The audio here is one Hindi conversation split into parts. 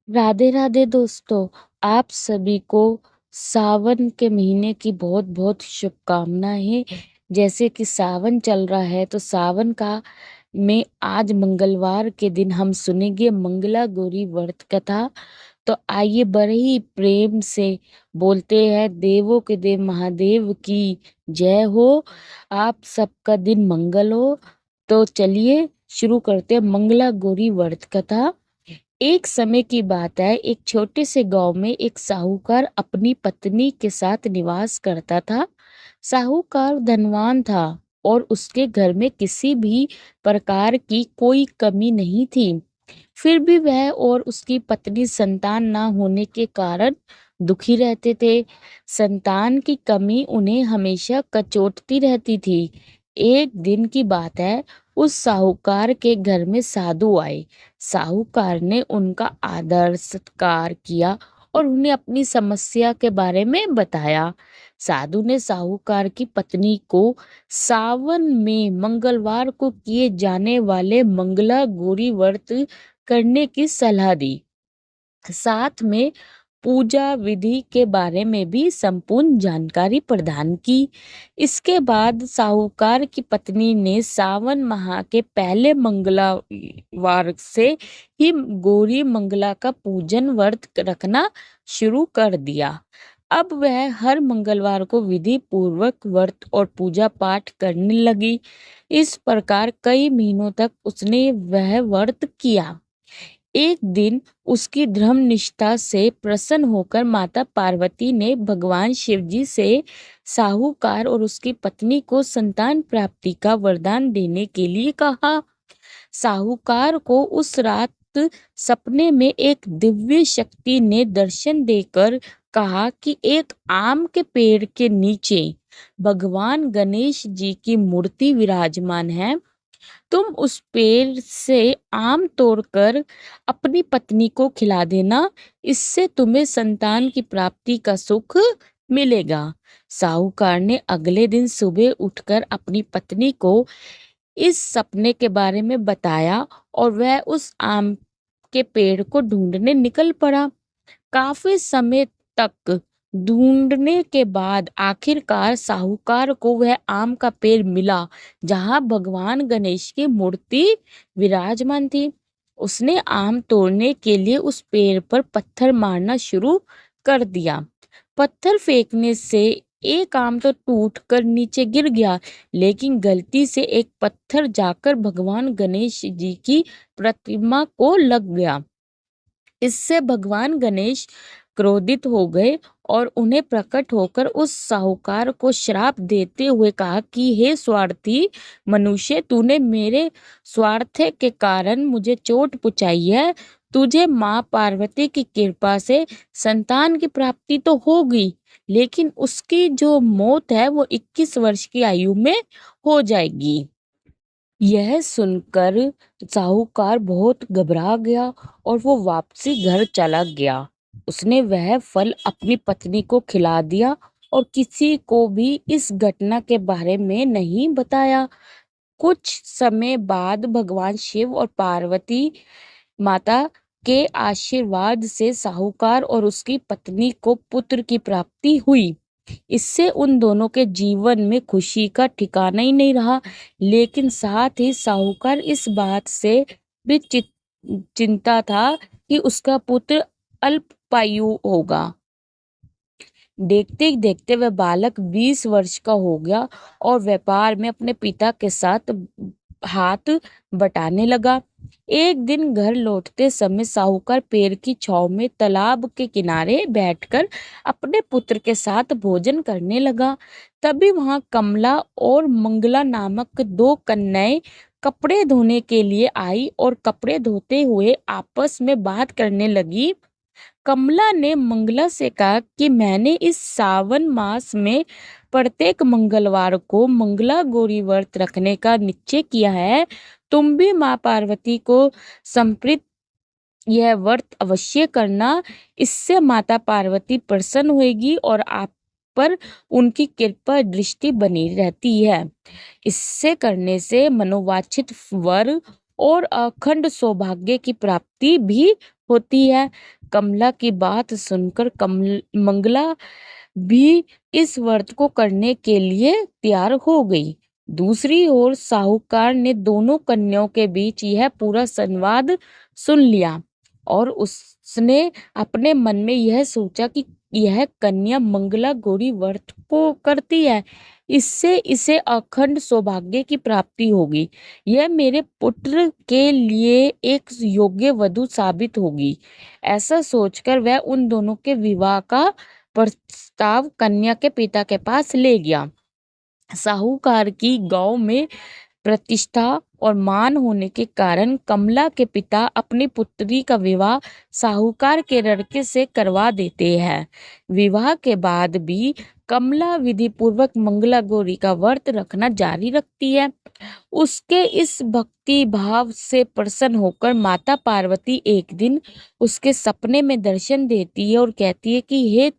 राधे राधे दोस्तों। आप सभी को सावन के महीने की बहुत बहुत शुभकामनाएं। जैसे कि सावन चल रहा है तो सावन का में आज मंगलवार के दिन हम सुनेंगे मंगला गौरी व्रत कथा। तो आइए बड़े ही प्रेम से बोलते हैं, देवों के देव महादेव की जय हो। आप सबका दिन मंगल हो। तो चलिए शुरू करते हैं मंगला गौरी व्रत कथा। एक समय की बात है, एक छोटे से गांव में एक साहूकार अपनी पत्नी के साथ निवास करता था। साहूकार धनवान था और उसके घर में किसी भी प्रकार की कोई कमी नहीं थी। फिर भी वह और उसकी पत्नी संतान ना होने के कारण दुखी रहते थे। संतान की कमी उन्हें हमेशा कचोटती रहती थी। एक दिन की बात है, उस साहूकार के घर में साधु आए। साहूकार ने उनका आदर सत्कार किया और उन्हें अपनी समस्या के बारे में बताया। साधु ने साहूकार की पत्नी को सावन में मंगलवार को किए जाने वाले मंगला गौरी व्रत करने की सलाह दी। साथ में पूजा विधि के बारे में भी संपूर्ण जानकारी प्रदान की। इसके बाद साहूकार की पत्नी ने सावन माह के पहले मंगलवार से ही गौरी मंगला का पूजन व्रत रखना शुरू कर दिया। अब वह हर मंगलवार को विधि पूर्वक व्रत और पूजा पाठ करने लगी। इस प्रकार कई महीनों तक उसने वह व्रत किया। एक दिन उसकी धर्म निष्ठा से प्रसन्न होकर माता पार्वती ने भगवान शिवजी से साहूकार और उसकी पत्नी को संतान प्राप्ति का वरदान देने के लिए कहा। साहूकार को उस रात सपने में एक दिव्य शक्ति ने दर्शन देकर कहा कि एक आम के पेड़ के नीचे भगवान गणेश जी की मूर्ति विराजमान है। तुम उस पेड़ से आम तोड़कर अपनी पत्नी को खिला देना। इससे तुम्हें संतान की प्राप्ति का सुख मिलेगा। साहूकार ने अगले दिन सुबह उठकर अपनी पत्नी को इस सपने के बारे में बताया और वह उस आम के पेड़ को ढूंढने निकल पड़ा। काफी समय तक ढूंढने के बाद आखिरकार साहूकार को वह आम का पेड़ मिला जहां भगवान गणेश की मूर्ति विराजमान थी। उसने आम तोड़ने के लिए उस पेड़ पर पत्थर मारना शुरू कर दिया। पत्थर फेंकने से एक आम तो टूट कर नीचे गिर गया, लेकिन गलती से एक पत्थर जाकर भगवान गणेश जी की प्रतिमा को लग गया। इससे भगवान गणेश क्रोधित हो गए और उन्हें प्रकट होकर उस साहूकार को श्राप देते हुए कहा कि हे स्वार्थी मनुष्य, तूने मेरे स्वार्थ के कारण मुझे चोट पहुंचाई है। तुझे माँ पार्वती की कृपा से संतान की प्राप्ति तो होगी, लेकिन उसकी जो मौत है वो 21 वर्ष की आयु में हो जाएगी। यह सुनकर साहूकार बहुत घबरा गया और वो वापसी घर चला गया। उसने वह फल अपनी पत्नी को खिला दिया और किसी को भी इस घटना के बारे में नहीं बताया। कुछ समय बाद भगवान शिव और पार्वती माता के आशीर्वाद से साहूकार और उसकी पत्नी को पुत्र की प्राप्ति हुई। इससे उन दोनों के जीवन में खुशी का ठिकाना ही नहीं रहा। लेकिन साथ ही साहूकार इस बात से भी चिंता था कि उसका पुत्र अल्पायु होगा। देखते ही देखते वह बालक 20 वर्ष का हो गया और व्यापार में अपने पिता के साथ हाथ बटाने लगा। एक दिन घर लौटते समय साहूकार पेड़ की छांव में तालाब के किनारे बैठकर अपने पुत्र के साथ भोजन करने लगा। तभी वहां कमला और मंगला नामक दो कन्याएं कपड़े धोने के लिए आई और कपड़े धोते हुए आपस में बात करने लगी। कमला ने मंगला से कहा कि मैंने इस सावन मास में प्रत्येक मंगलवार को मंगला गौरी व्रत रखने का निश्चय किया है। तुम भी माँ पार्वती को समर्पित यह व्रत अवश्य करना। इससे माता पार्वती प्रसन्न होगी और आप पर उनकी कृपा दृष्टि बनी रहती है। इससे करने से मनोवांछित वर और अखंड सौभाग्य की प्राप्ति भी होती है। कमला की बात सुनकर मंगला भी इस व्रत को करने के लिए तैयार हो गई। दूसरी ओर साहूकार ने दोनों कन्याओं के बीच यह पूरा संवाद सुन लिया और उसने अपने मन में यह सोचा कि यह कन्या मंगला गौरी व्रत को करती है, इससे इसे अखंड सौभाग्य की प्राप्ति होगी। यह मेरे पुत्र के लिए एक योग्य वधु साबित होगी। ऐसा सोचकर वह उन दोनों के विवाह का प्रस्ताव कन्या के पिता के पास ले गया। साहूकार की गांव में प्रतिष्ठा और मान होने के कारण कमला के पिता अपनी पुत्री का विवाह साहूकार के लड़के से करवा देते हैं। विवाह के बाद भी कमला विधि पूर्वक मंगला गौरी का व्रत रखना जारी रखती है। उसके इस भक्ति भाव से प्रसन्न होकर माता पार्वती एक दिन उसके सपने में दर्शन देती है और कहती है कि हे,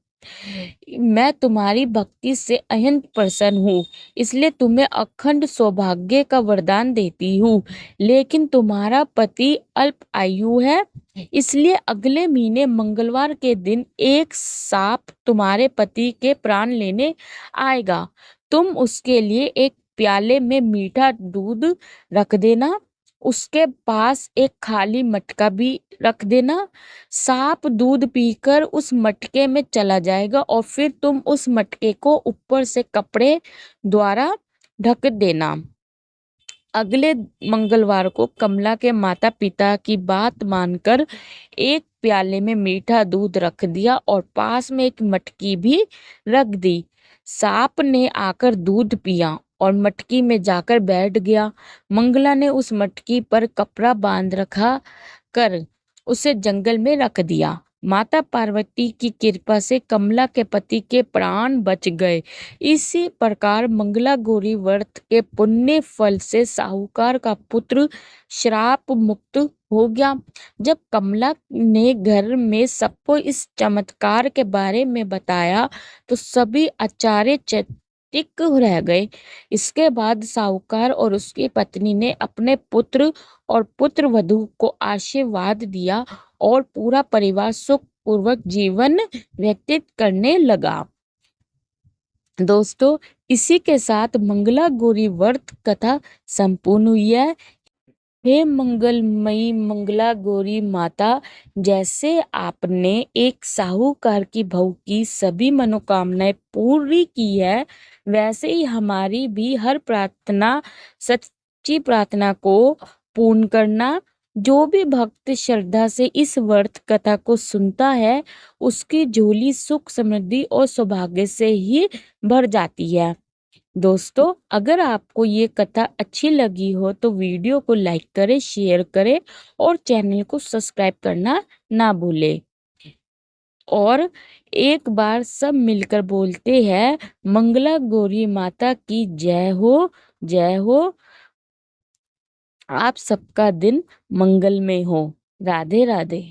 मैं तुम्हारी भक्ति से अत्यंत प्रसन्न हूँ, इसलिए तुम्हें अखंड सौभाग्य का वरदान देती हूँ। लेकिन तुम्हारा पति अल्प आयु है, इसलिए अगले महीने मंगलवार के दिन एक सांप तुम्हारे पति के प्राण लेने आएगा। तुम उसके लिए एक प्याले में मीठा दूध रख देना, उसके पास एक खाली मटका भी रख देना। सांप दूध पीकर उस मटके में चला जाएगा और फिर तुम उस मटके को ऊपर से कपड़े द्वारा ढक देना। अगले मंगलवार को कमला के माता पिता की बात मानकर एक प्याले में मीठा दूध रख दिया और पास में एक मटकी भी रख दी। सांप ने आकर दूध पिया और मटकी में जाकर बैठ गया। मंगला ने उस मटकी पर कपड़ा बांध रखा कर उसे जंगल में रख दिया। माता पार्वती की कृपा से कमला के पति के प्राण बच गए। इसी प्रकार मंगला गौरी व्रत के पुण्य फल से साहूकार का पुत्र श्राप मुक्त हो गया। जब कमला ने घर में सबको इस चमत्कार के बारे में बताया तो सभी आश्चर्यचकित रह गए। इसके बाद साहूकार और उसकी पत्नी ने अपने पुत्र और पुत्र वधू को आशीर्वाद दिया और पूरा परिवार सुख पूर्वक जीवन व्यतीत करने लगा। दोस्तों, इसी के साथ मंगला गौरी व्रत कथा संपूर्ण हुई है। हे मंगलमयी मंगला गौरी माता, जैसे आपने एक साहूकार की बहू की सभी मनोकामनाएं पूरी की है, वैसे ही हमारी भी हर प्रार्थना सच्ची प्रार्थना को पूर्ण करना। जो भी भक्त श्रद्धा से इस व्रत कथा को सुनता है, उसकी झोली सुख समृद्धि और सौभाग्य से ही भर जाती है। दोस्तों, अगर आपको ये कथा अच्छी लगी हो तो वीडियो को लाइक करें, शेयर करें और चैनल को सब्सक्राइब करना ना भूलें। और एक बार सब मिलकर बोलते हैं, मंगला गौरी माता की जय हो, जय हो। आप सबका दिन मंगलमय हो। राधे राधे।